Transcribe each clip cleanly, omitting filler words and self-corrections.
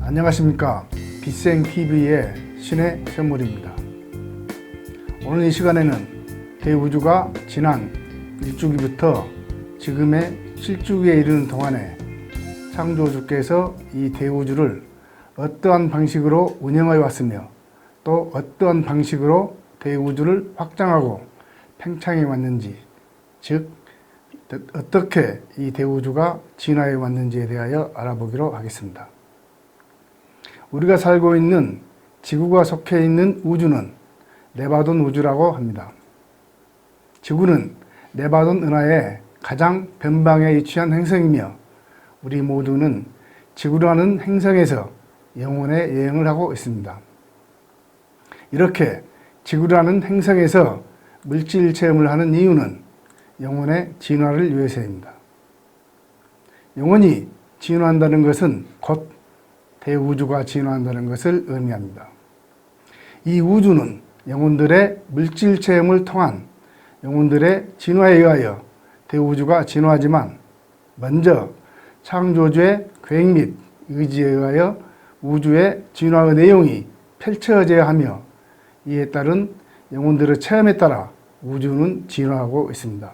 안녕하십니까. 빛생TV의 신의 선물입니다. 오늘 이 시간에는 대우주가 지난 1주기부터 지금의 7주기에 이르는 동안에 창조주께서 이 대우주를 어떠한 방식으로 운영하여 왔으며 또 어떠한 방식으로 대우주를 확장하고 팽창해 왔는지, 즉 어떻게 이 대우주가 진화해 왔는지에 대하여 알아보기로 하겠습니다. 우리가 살고 있는 지구가 속해 있는 우주는 네바돈 우주라고 합니다. 지구는 네바돈 은하의 가장 변방에 위치한 행성이며 우리 모두는 지구라는 행성에서 영혼의 여행을 하고 있습니다. 이렇게 지구라는 행성에서 물질 체험을 하는 이유는 영혼의 진화를 위해서입니다. 영혼이 진화한다는 것은 곧 대우주가 진화한다는 것을 의미합니다. 이 우주는 영혼들의 물질 체험을 통한 영혼들의 진화에 의하여 대우주가 진화하지만 먼저 창조주의 계획 및 의지에 의하여 우주의 진화의 내용이 펼쳐져야 하며 이에 따른 영혼들의 체험에 따라 우주는 진화하고 있습니다.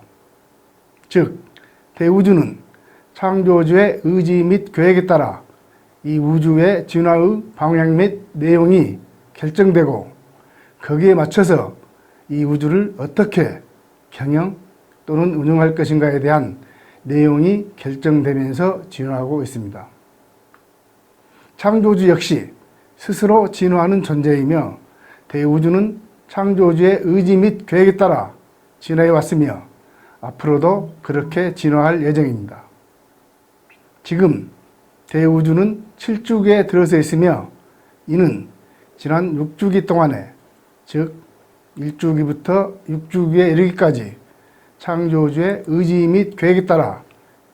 즉, 대우주는 창조주의 의지 및 계획에 따라 이 우주의 진화의 방향 및 내용이 결정되고 거기에 맞춰서 이 우주를 어떻게 경영 또는 운영할 것인가에 대한 내용이 결정되면서 진화하고 있습니다. 창조주 역시 스스로 진화하는 존재이며 대우주는 창조주의 의지 및 계획에 따라 진화해 왔으며 앞으로도 그렇게 진화할 예정입니다. 지금 대우주는 7주기에 들어서 있으며 이는 지난 6주기 동안에 즉 1주기부터 6주기에 이르기까지 창조주의 의지 및 계획에 따라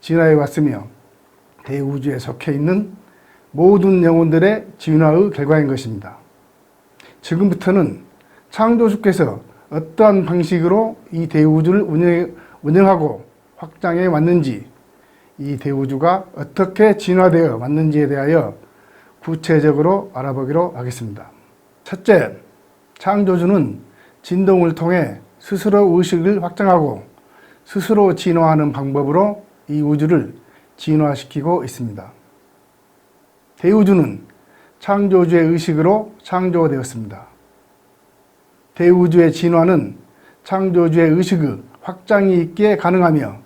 진화해 왔으며 대우주에 속해 있는 모든 영혼들의 진화의 결과인 것입니다. 지금부터는 창조주께서 어떠한 방식으로 이 대우주를 운영하고 확장해 왔는지, 이 대우주가 어떻게 진화되어 왔는지에 대하여 구체적으로 알아보기로 하겠습니다. 첫째, 창조주는 진동을 통해 스스로 의식을 확장하고 스스로 진화하는 방법으로 이 우주를 진화시키고 있습니다. 대우주는 창조주의 의식으로 창조되었습니다. 대우주의 진화는 창조주의 의식의 확장이 있기에 가능하며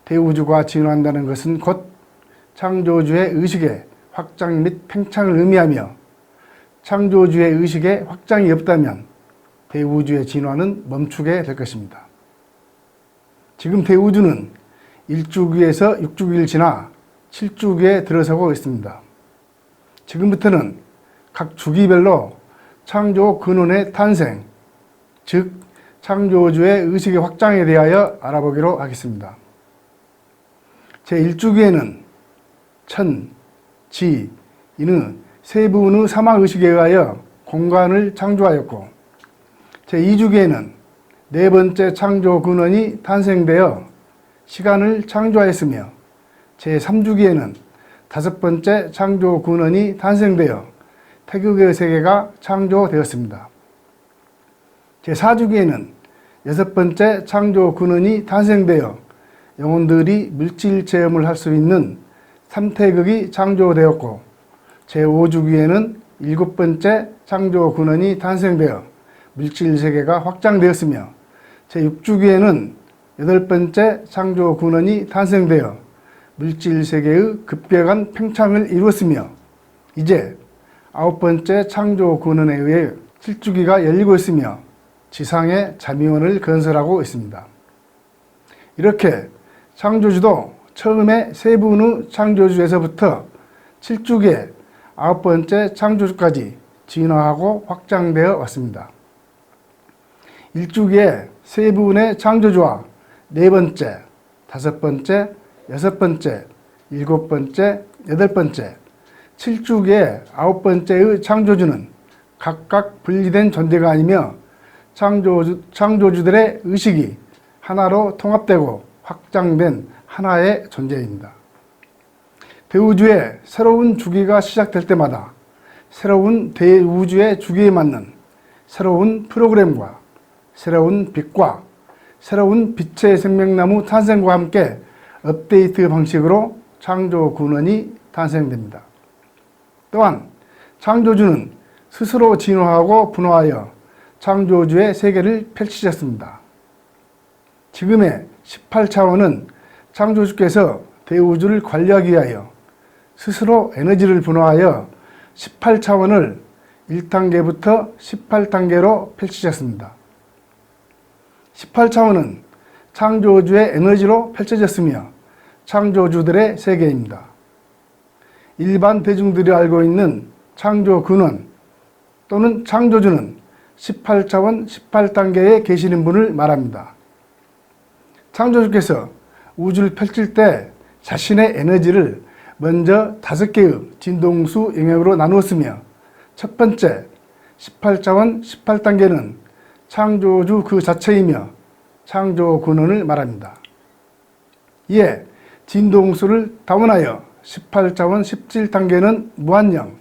대우주가 진화한다는 것은 곧 창조주의 의식의 확장 및 팽창을 의미하며 창조주의 의식의 확장이 없다면 대우주의 진화는 멈추게 될 것입니다. 지금 대우주는 1주기에서 6주기를 지나 7주기에 들어서고 있습니다. 지금부터는 각 주기별로 창조 근원의 탄생, 즉 창조주의 의식의 확장에 대하여 알아보기로 하겠습니다. 제1주기에는 천, 지, 인의 세분의 사막의식에 의하여 공간을 창조하였고 제2주기에는 네 번째 창조 근원이 탄생되어 시간을 창조하였으며 제3주기에는 다섯 번째 창조 근원이 탄생되어 태극의 세계가 창조되었습니다. 제4주기에는 여섯 번째 창조 근원이 탄생되어 영혼들이 물질 체험을 할 수 있는 삼태극이 창조되었고 제5주기에는 일곱 번째 창조 근원이 탄생되어 물질 세계가 확장되었으며 제6주기에는 여덟 번째 창조 근원이 탄생되어 물질 세계의 급격한 팽창을 이루었으며 이제 아홉 번째 창조 근원에 의해 7주기가 열리고 있으며 지상에 잠이원을 건설하고 있습니다. 이렇게 창조주도 처음에 세 분의 창조주에서부터 7주기에 아홉 번째 창조주까지 진화하고 확장되어 왔습니다. 1주기에 세 분의 창조주와 네 번째, 다섯 번째, 여섯 번째, 일곱 번째, 여덟 번째, 7주기에 아홉 번째의 창조주는 각각 분리된 존재가 아니며 창조주들의 의식이 하나로 통합되고 확장된 하나의 존재입니다. 대우주의 새로운 주기가 시작될 때마다 새로운 대우주의 주기에 맞는 새로운 프로그램과 새로운 빛과 새로운 빛의 생명나무 탄생과 함께 업데이트 방식으로 창조군원이 탄생됩니다. 또한 창조주는 스스로 진화하고 분화하여 창조주의 세계를 펼치셨습니다. 지금의 18차원은 창조주께서 대우주를 관리하기 위하여 스스로 에너지를 분화하여 18차원을 1단계부터 18단계로 펼치셨습니다. 18차원은 창조주의 에너지로 펼쳐졌으며 창조주들의 세계입니다. 일반 대중들이 알고 있는 창조 근원 또는 창조주는 18차원 18단계에 계시는 분을 말합니다. 창조주께서 우주를 펼칠 때 자신의 에너지를 먼저 5개의 진동수 영역으로 나누었으며 첫 번째 18차원 18단계는 창조주 그 자체이며 창조 근원을 말합니다. 이에 진동수를 다운하여 18차원 17단계는 무한영,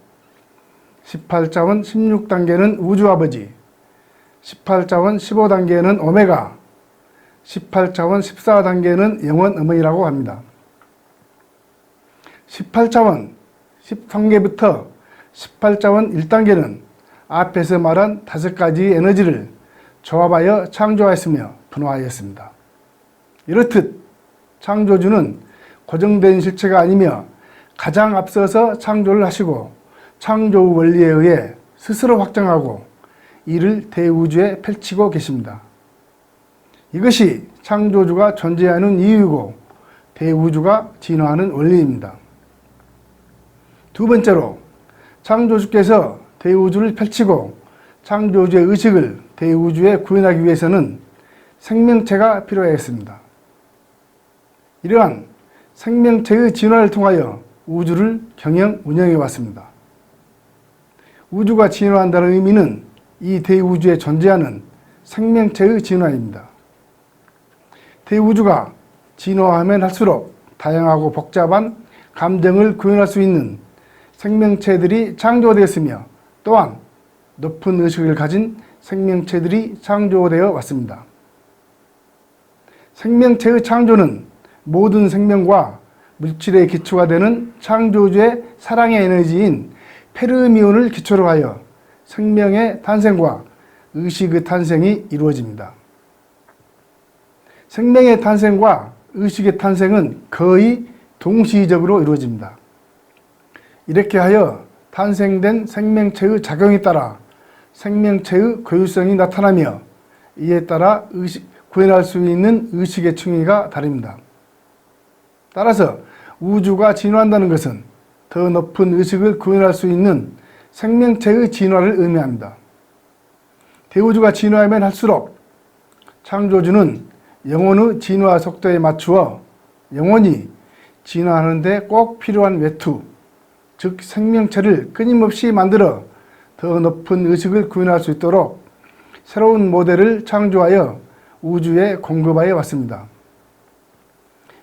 18차원 16단계는 우주아버지, 18차원 15단계는 오메가, 18차원 14단계는 영원 어머니라고 합니다. 18차원 13개부터 18차원 1단계는 앞에서 말한 5가지의 에너지를 조합하여 창조하였으며 분화하였습니다. 이렇듯 창조주는 고정된 실체가 아니며 가장 앞서서 창조를 하시고 창조 원리에 의해 스스로 확장하고 이를 대우주에 펼치고 계십니다. 이것이 창조주가 존재하는 이유이고 대우주가 진화하는 원리입니다. 두 번째로 창조주께서 대우주를 펼치고 창조주의 의식을 대우주에 구현하기 위해서는 생명체가 필요했습니다. 이러한 생명체의 진화를 통하여 우주를 경영 운영해 왔습니다. 우주가 진화한다는 의미는 이 대우주에 존재하는 생명체의 진화입니다. 대우주가 진화하면 할수록 다양하고 복잡한 감정을 구현할 수 있는 생명체들이 창조되었으며 또한 높은 의식을 가진 생명체들이 창조되어 왔습니다. 생명체의 창조는 모든 생명과 물질의 기초가 되는 창조주의 사랑의 에너지인 페르미온을 기초로 하여 생명의 탄생과 의식의 탄생이 이루어집니다. 생명의 탄생과 의식의 탄생은 거의 동시적으로 이루어집니다. 이렇게 하여 탄생된 생명체의 작용에 따라 생명체의 고유성이 나타나며 이에 따라 구현할 수 있는 의식의 층위가 다릅니다. 따라서 우주가 진화한다는 것은 더 높은 의식을 구현할 수 있는 생명체의 진화를 의미합니다. 대우주가 진화하면 할수록 창조주는 영혼의 진화 속도에 맞추어 영혼이 진화하는 데 꼭 필요한 외투, 즉 생명체를 끊임없이 만들어 더 높은 의식을 구현할 수 있도록 새로운 모델을 창조하여 우주에 공급하여 왔습니다.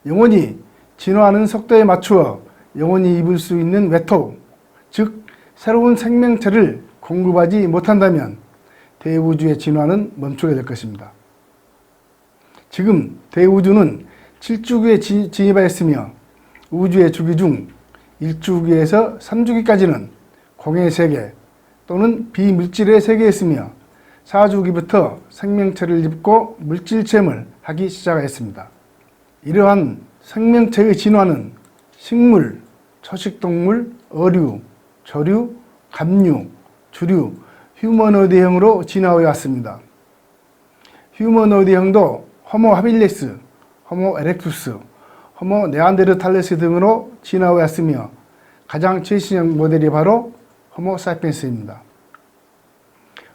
영혼이 진화하는 속도에 맞추어 영혼이 입을 수 있는 외토, 즉 새로운 생명체를 공급하지 못한다면 대우주의 진화는 멈추게 될 것입니다. 지금 대우주는 7주기에 진입하였으며 우주의 주기 중 1주기에서 3주기까지는 공의 세계 또는 비물질의 세계에 있으며 4주기부터 생명체를 입고 물질 체험을 하기 시작하였습니다. 이러한 생명체의 진화는 식물, 초식동물, 어류, 조류, 갑류, 주류, 휴머노이드형으로 진화해 왔습니다. 휴머노이드형도 호모 하빌리스, 호모 에렉투스, 호모 네안데르탈레스 등으로 진화해 왔으며 가장 최신형 모델이 바로 호모 사피엔스입니다.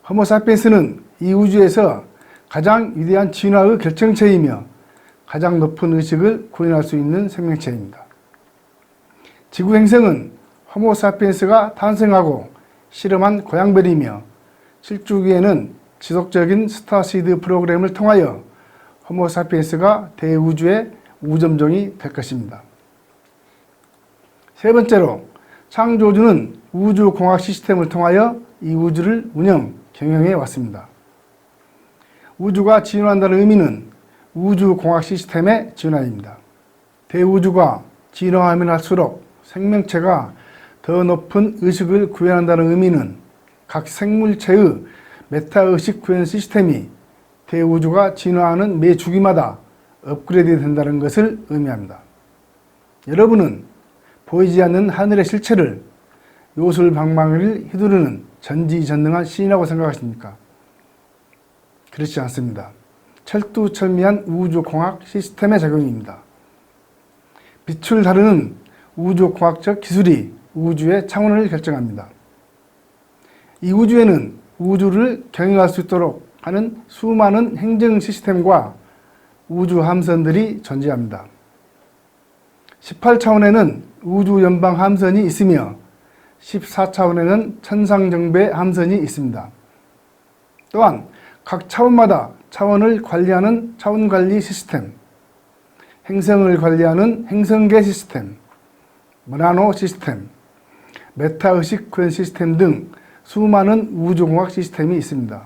호모 사피엔스는 이 우주에서 가장 위대한 진화의 결정체이며 가장 높은 의식을 구현할 수 있는 생명체입니다. 지구 행성은 호모 사피엔스가 탄생하고 실험한 고향별이며 7주기에는 지속적인 스타시드 프로그램을 통하여 호모 사피엔스가 대우주의 우점종이 될 것입니다. 세 번째로 창조주는 우주공학 시스템을 통하여 이 우주를 운영, 경영해 왔습니다. 우주가 진화한다는 의미는 우주공학 시스템의 진화입니다. 대우주가 진화하면 할수록 생명체가 더 높은 의식을 구현한다는 의미는 각 생물체의 메타의식 구현 시스템이 대우주가 진화하는 매 주기마다 업그레이드 된다는 것을 의미합니다. 여러분은 보이지 않는 하늘의 실체를 요술방망이를 휘두르는 전지전능한 신이라고 생각하십니까? 그렇지 않습니다. 철두철미한 우주공학 시스템의 작용입니다. 빛을 다루는 우주공학적 기술이 우주의 차원을 결정합니다. 이 우주에는 우주를 경영할 수 있도록 하는 수많은 행정 시스템과 우주 함선들이 존재합니다. 18차원에는 우주 연방 함선이 있으며 14차원에는 천상정배 함선이 있습니다. 또한 각 차원마다 차원을 관리하는 차원관리 시스템, 행성을 관리하는 행성계 시스템, 머나노 시스템, 메타의식 구현 시스템 등 수많은 우주공학 시스템이 있습니다.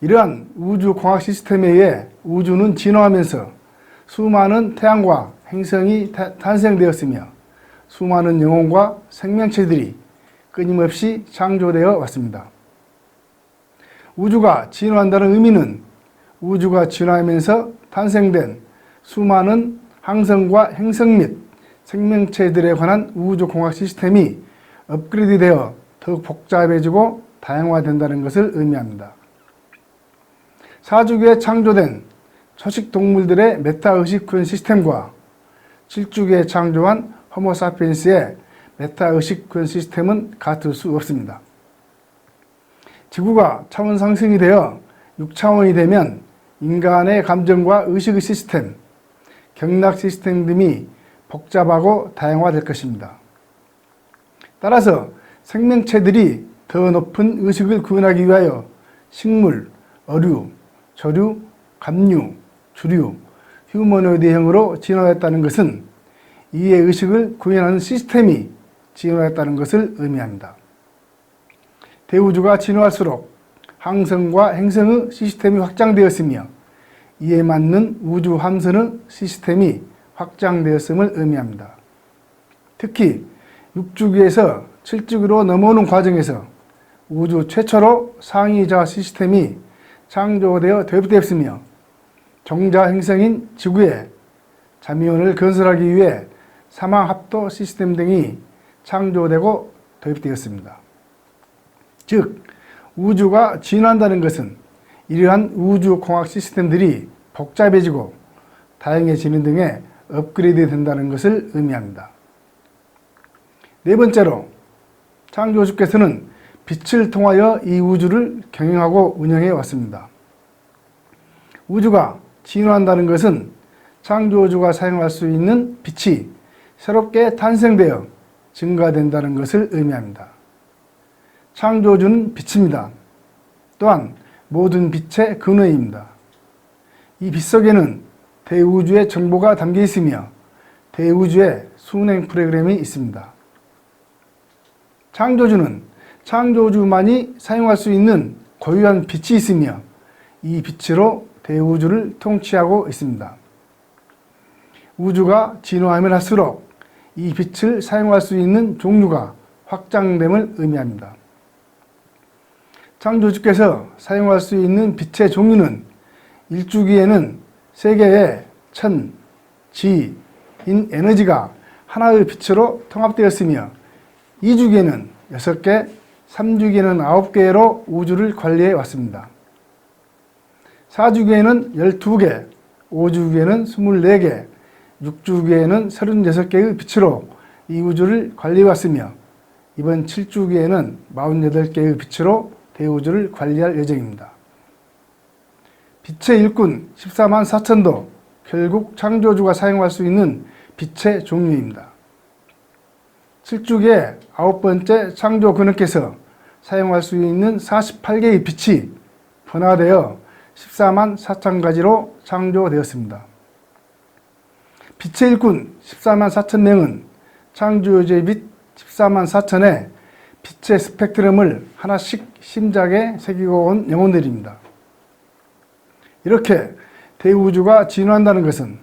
이러한 우주공학 시스템에 의해 우주는 진화하면서 수많은 태양과 행성이 탄생되었으며 수많은 영혼과 생명체들이 끊임없이 창조되어 왔습니다. 우주가 진화한다는 의미는 우주가 진화하면서 탄생된 수많은 항성과 행성 및 생명체들에 관한 우주공학 시스템이 업그레이드되어 더욱 복잡해지고 다양화된다는 것을 의미합니다. 4주기에 창조된 초식동물들의 메타의식 구현 시스템과 7주기에 창조한 호모사피엔스의 메타의식 구현 시스템은 같을 수 없습니다. 지구가 차원 상승이 되어 6차원이 되면 인간의 감정과 의식의 시스템, 경락 시스템 등이 복잡하고 다양화될 것입니다. 따라서 생명체들이 더 높은 의식을 구현하기 위하여 식물, 어류, 조류, 갑류, 주류, 휴머노이드형으로 진화했다는 것은 이의 의식을 구현하는 시스템이 진화했다는 것을 의미합니다. 대우주가 진화할수록 항성과 행성의 시스템이 확장되었으며 이에 맞는 우주 함선의 시스템이 확장되었음을 의미합니다. 특히 6주기에서 7주기로 넘어오는 과정에서 우주 최초로 상위자 시스템이 창조되어 도입되었으며 종자 행성인 지구에 잠이온을 건설하기 위해 사망합도 시스템 등이 창조되고 도입되었습니다. 즉, 우주가 진화한다는 것은 이러한 우주공학 시스템들이 복잡해지고 다양해지는 등의 업그레이드 된다는 것을 의미합니다. 네 번째로, 창조주께서는 빛을 통하여 이 우주를 경영하고 운영해 왔습니다. 우주가 진화한다는 것은 창조주가 사용할 수 있는 빛이 새롭게 탄생되어 증가된다는 것을 의미합니다. 창조주는 빛입니다. 또한 모든 빛의 근원입니다. 이 빛 속에는 대우주의 정보가 담겨 있으며 대우주의 순행 프로그램이 있습니다. 창조주는 창조주만이 사용할 수 있는 고유한 빛이 있으며 이 빛으로 대우주를 통치하고 있습니다. 우주가 진화하면 할수록 이 빛을 사용할 수 있는 종류가 확장됨을 의미합니다. 창조주께서 사용할 수 있는 빛의 종류는 1주기에는 3개의 천, 지, 인 에너지가 하나의 빛으로 통합되었으며 2주기에는 6개, 3주기에는 9개로 우주를 관리해 왔습니다. 4주기에는 12개, 5주기에는 24개, 6주기에는 36개의 빛으로 이 우주를 관리해 왔으며 이번 7주기에는 48개의 빛으로 대우주를 관리할 예정입니다. 빛의 일꾼 14만 4천도 결국 창조주가 사용할 수 있는 빛의 종류입니다. 7주기에 9번째 창조 근원께서 사용할 수 있는 48개의 빛이 분화되어 14만 4천 가지로 창조되었습니다. 빛의 일꾼 14만 4천 명은 창조주의 빛 14만 4천의 빛의 스펙트럼을 하나씩 심장에 새기고 온 영혼들입니다. 이렇게 대우주가 진화한다는 것은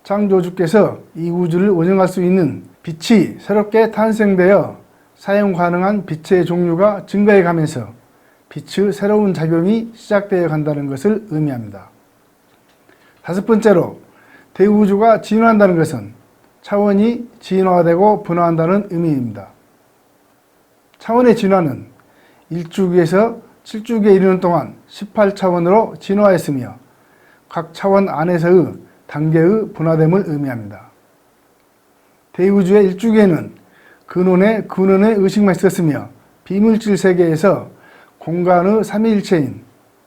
창조주께서 이 우주를 운영할 수 있는 빛이 새롭게 탄생되어 사용 가능한 빛의 종류가 증가해 가면서 빛의 새로운 작용이 시작되어 간다는 것을 의미합니다. 다섯 번째로 대우주가 진화한다는 것은 차원이 진화되고 분화한다는 의미입니다. 차원의 진화는 1주기에서 7주기에 이르는 동안 18차원으로 진화했으며 각 차원 안에서의 단계의 분화됨을 의미합니다. 대우주의 1주기에는 근원의 의식만 있었으며 비물질 세계에서 공간의 삼위일체인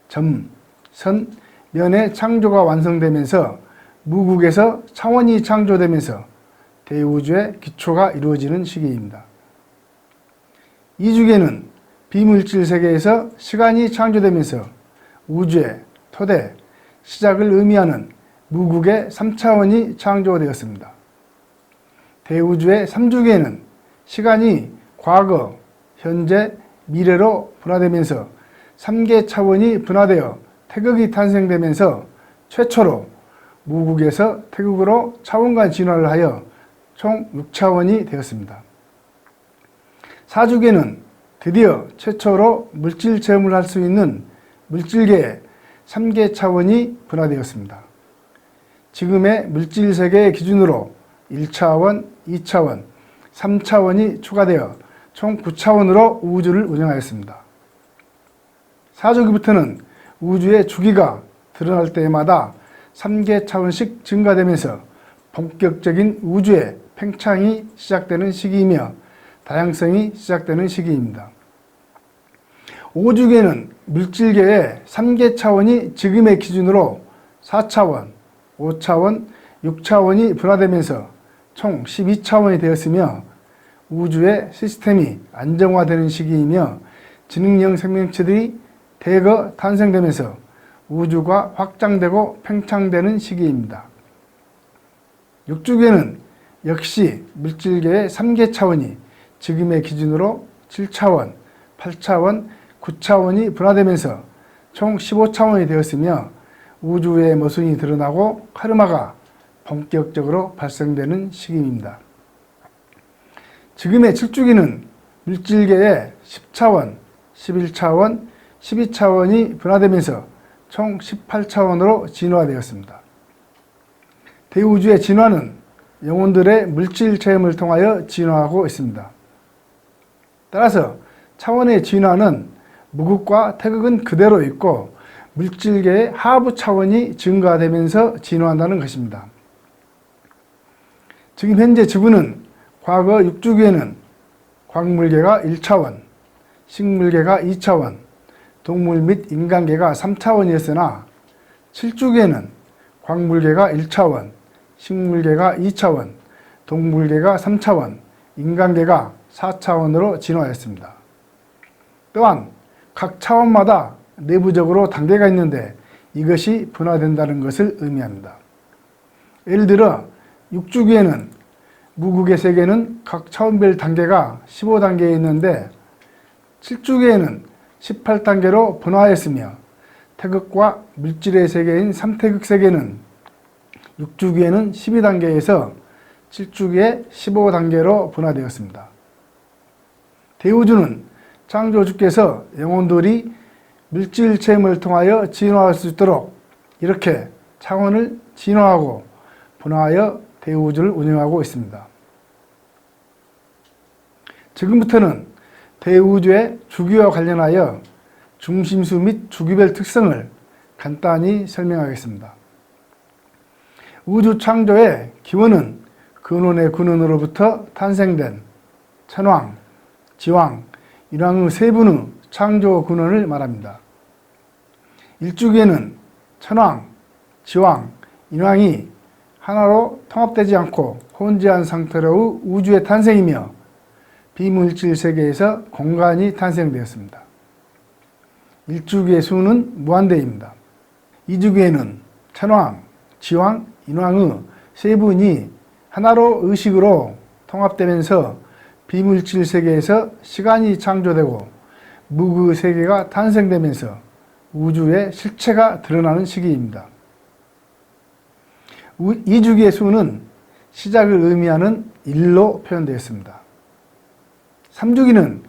점, 선, 면의 창조가 완성되면서 무국에서 차원이 창조되면서 대우주의 기초가 이루어지는 시기입니다. 2주기에는 비물질 세계에서 시간이 창조되면서 우주의 토대, 시작을 의미하는 무국의 3차원이 창조되었습니다. 대우주의 3주기에는 시간이 과거, 현재, 미래로 분화되면서 3개 차원이 분화되어 태극이 탄생되면서 최초로 무국에서 태극으로 차원간 진화를 하여 총 6차원이 되었습니다. 4주기에는 드디어 최초로 물질 체험을 할 수 있는 물질계의 3개 차원이 분화되었습니다. 지금의 물질 세계의 기준으로 1차원, 2차원, 3차원이 추가되어 총 9차원으로 우주를 운영하였습니다. 4주기부터는 우주의 주기가 드러날 때마다 3개 차원씩 증가되면서 본격적인 우주의 팽창이 시작되는 시기이며 다양성이 시작되는 시기입니다. 5주기에는 물질계의 3개 차원이 지금의 기준으로 4차원, 5차원, 6차원이 분화되면서 총 12차원이 되었으며 우주의 시스템이 안정화되는 시기이며 지능형 생명체들이 대거 탄생되면서 우주가 확장되고 팽창되는 시기입니다. 6주기에는 역시 물질계의 3개 차원이 지금의 기준으로 7차원, 8차원, 9차원이 분화되면서 총 15차원이 되었으며 우주의 모순이 드러나고 카르마가 본격적으로 발생되는 시기입니다. 지금의 7주기는 물질계의 10차원, 11차원, 12차원이 분화되면서 총 18차원으로 진화되었습니다. 대우주의 진화는 영혼들의 물질 체험을 통하여 진화하고 있습니다. 따라서 차원의 진화는 무국과 태극은 그대로 있고 물질계의 하부 차원이 증가되면서 진화한다는 것입니다. 지금 현재 지구는 과거 6주기에는 광물계가 1차원, 식물계가 2차원, 동물 및 인간계가 3차원이었으나 7주기에는 광물계가 1차원, 식물계가 2차원, 동물계가 3차원, 인간계가 4차원으로 진화했습니다. 또한 각 차원마다 내부적으로 단계가 있는데 이것이 분화된다는 것을 의미합니다. 예를 들어 6주기에는 무국의 세계는 각 차원별 단계가 15단계에 있는데 7주기에는 18단계로 분화했으며 태극과 물질의 세계인 3태극 세계는 6주기에는 12단계에서 7주기에 15단계로 분화되었습니다. 대우주는 창조주께서 영혼들이 물질 체험을 통하여 진화할 수 있도록 이렇게 차원을 진화하고 분화하여 대우주를 운영하고 있습니다. 지금부터는 대우주의 주기와 관련하여 중심수 및 주기별 특성을 간단히 설명하겠습니다. 우주 창조의 기원은 근원의 근원으로부터 탄생된 천왕, 지왕, 인왕의 세 분의 창조 근원을 말합니다. 1주기에는 천왕, 지왕, 인왕이 하나로 통합되지 않고 혼재한 상태로의 우주의 탄생이며 비물질 세계에서 공간이 탄생되었습니다. 1주기의 수는 무한대입니다. 2주기에는 천왕, 지왕, 인왕의 세 분이 하나로 의식으로 통합되면서 비물질 세계에서 시간이 창조되고 무그 세계가 탄생되면서 우주의 실체가 드러나는 시기입니다. 이 주기의 수는 시작을 의미하는 1로 표현되었습니다. 3주기는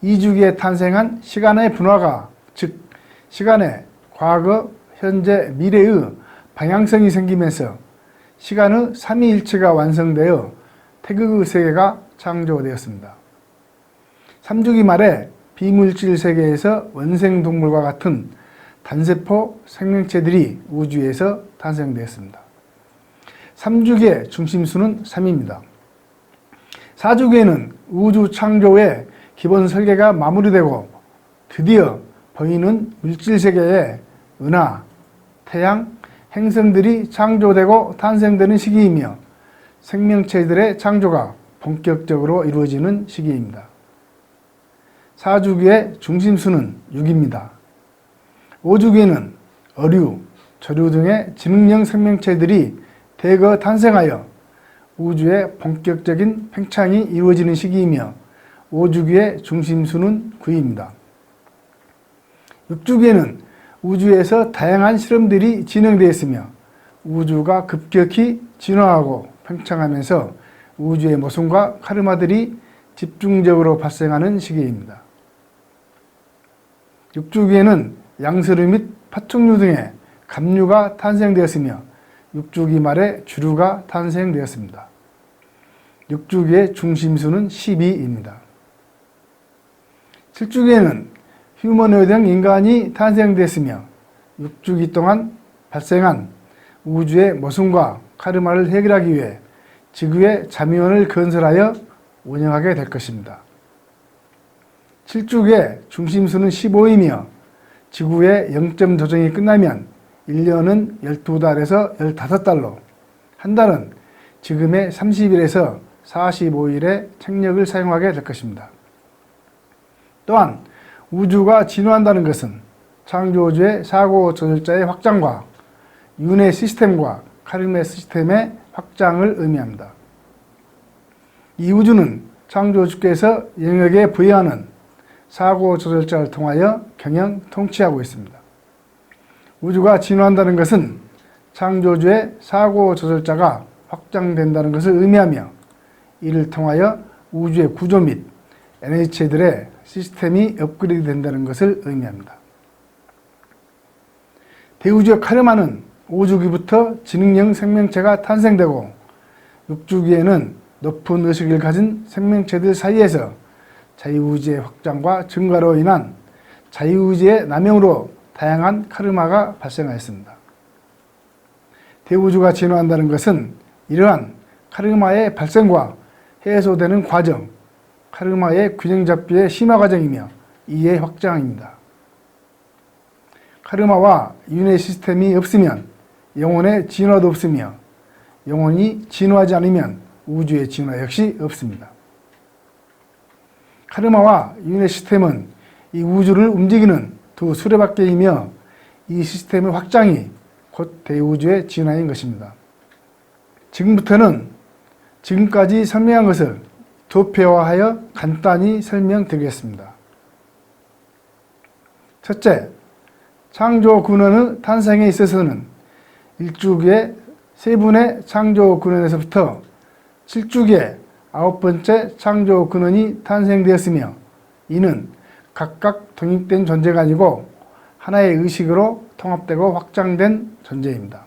이 주기에 탄생한 시간의 분화가, 즉 시간의 과거, 현재, 미래의 방향성이 생기면서 시간의 삼위일체가 완성되어 태극의 세계가 창조되었습니다. 3주기 말에 비물질 세계에서 원생동물과 같은 단세포 생명체들이 우주에서 탄생되었습니다. 3주기의 중심수는 3입니다. 4주기에는 우주 창조의 기본 설계가 마무리되고 드디어 보이는 물질세계에 은하, 태양, 행성들이 창조되고 탄생되는 시기이며 생명체들의 창조가 본격적으로 이루어지는 시기입니다. 4주기의 중심수는 6입니다. 5주기에는 어류, 조류 등의 지능형 생명체들이 대거 탄생하여 우주의 본격적인 팽창이 이루어지는 시기이며 5주기의 중심수는 9입니다. 6주기에는 우주에서 다양한 실험들이 진행되었으며 우주가 급격히 진화하고 팽창하면서 우주의 모순과 카르마들이 집중적으로 발생하는 시기입니다. 6주기에는 양서류 및 파충류 등의 갑류가 탄생되었으며 6주기 말에 주류가 탄생되었습니다. 6주기의 중심수는 12입니다. 7주기에는 휴머노이드형 인간이 탄생되었으며 6주기 동안 발생한 우주의 모순과 카르마를 해결하기 위해 지구의 자미원을 건설하여 운영하게 될 것입니다. 7주기의 중심수는 15이며 지구의 0점 조정이 끝나면 1년은 12달에서 15달로, 한 달은 지금의 30일에서 45일의 책력을 사용하게 될 것입니다. 또한 우주가 진화한다는 것은 창조주의 사고 조절자의 확장과 윤회 시스템과 카르마 시스템의 확장을 의미합니다. 이 우주는 창조주께서 영역에 부여하는 사고 조절자를 통하여 경영 통치하고 있습니다. 우주가 진화한다는 것은 창조주의 사고 조절자가 확장된다는 것을 의미하며 이를 통하여 우주의 구조 및 에너지체들의 시스템이 업그레이드 된다는 것을 의미합니다. 대우주의 카르마는 5주기부터 지능형 생명체가 탄생되고 6주기에는 높은 의식을 가진 생명체들 사이에서 자유의지의 확장과 증가로 인한 자유의지의 남용으로 다양한 카르마가 발생하였습니다. 대우주가 진화한다는 것은 이러한 카르마의 발생과 해소되는 과정, 카르마의 균형잡기의 심화 과정이며 이의 확장입니다. 카르마와 윤회 시스템이 없으면 영혼의 진화도 없으며 영혼이 진화하지 않으면 우주의 진화 역시 없습니다. 카르마와 윤회 시스템은 이 우주를 움직이는 두 수레바퀴이며 이 시스템의 확장이 곧 대우주의 진화인 것입니다. 지금부터는 지금까지 설명한 것을 도표화하여 간단히 설명드리겠습니다. 첫째, 창조 근원의 탄생에 있어서는 1주기의 세 분의 창조 근원에서부터 7주기의 9번째 창조 근원이 탄생되었으며 이는 각각 독립된 존재가 아니고 하나의 의식으로 통합되고 확장된 존재입니다.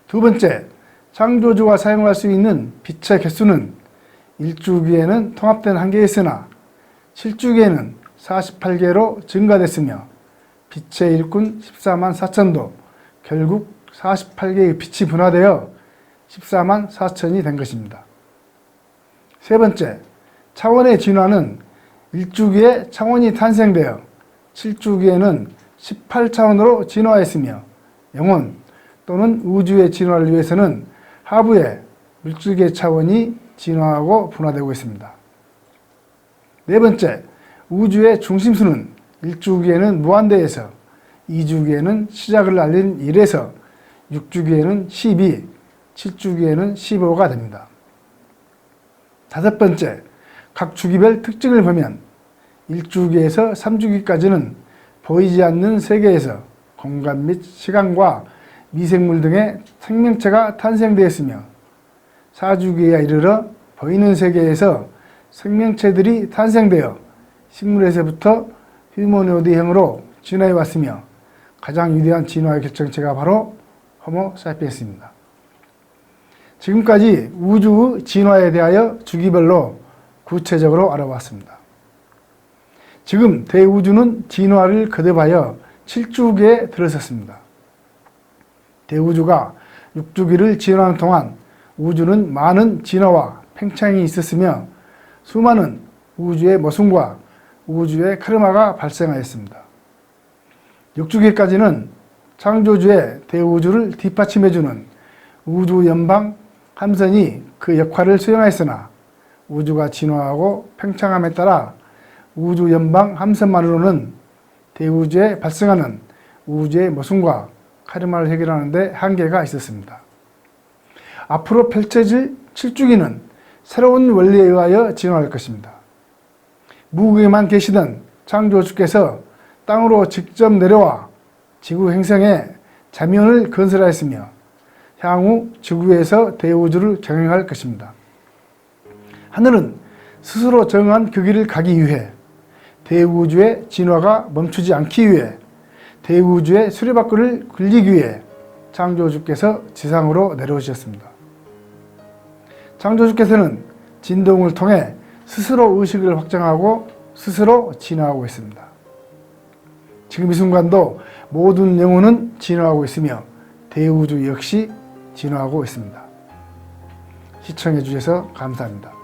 두 번째, 창조주가 사용할 수 있는 빛의 개수는 1주기에는 통합된 한계에 있으나 7주기에는 48개로 증가됐으며 빛의 일꾼 14만 4천도 결국 48개의 빛이 분화되어 14만 4천이 된 것입니다. 세 번째, 차원의 진화는 1주기에 차원이 탄생되어 7주기에는 18차원으로 진화했으며 영혼 또는 우주의 진화를 위해서는 하부의 물질계 차원이 진화하고 분화되고 있습니다. 네 번째, 우주의 중심수는 1주기에는 무한대에서 2주기에는 시작을 알린 1에서 6주기에는 12, 7주기에는 15가 됩니다. 5번째, 각 주기별 특징을 보면 1주기에서 3주기까지는 보이지 않는 세계에서 공간 및 시간과 미생물 등의 생명체가 탄생되었으며 4주기에 이르러 보이는 세계에서 생명체들이 탄생되어 식물에서부터 휴머노이드형으로 진화해 왔으며 가장 위대한 진화의 결정체가 바로 호모 사피엔스입니다. 지금까지 우주의 진화에 대하여 주기별로 구체적으로 알아봤습니다. 지금 대우주는 진화를 거듭하여 7주기에 들어섰습니다. 대우주가 6주기를 진화하는 동안 우주는 많은 진화와 팽창이 있었으며 수많은 우주의 모순과 우주의 카르마가 발생하였습니다. 6주기까지는 창조주의 대우주를 뒷받침해주는 우주연방 함선이 그 역할을 수행하였으나 우주가 진화하고 팽창함에 따라 우주연방 함선만으로는 대우주에 발생하는 우주의 모순과 카르마를 해결하는 데 한계가 있었습니다. 앞으로 펼쳐질 7주기는 새로운 원리에 의하여 진화할 것입니다. 무궁에만 계시던 창조주께서 땅으로 직접 내려와 지구 행성에 자면을 건설하였으며 향후 지구에서 대우주를 경영할 것입니다. 하늘은 스스로 정한 그 길을 가기 위해 대우주의 진화가 멈추지 않기 위해 대우주의 수레바퀴를 굴리기 위해 창조주께서 지상으로 내려오셨습니다. 창조주께서는 진동을 통해 스스로 의식을 확장하고 스스로 진화하고 있습니다. 지금 이 순간도 모든 영혼은 진화하고 있으며 대우주 역시 진화하고 있습니다. 시청해 주셔서 감사합니다.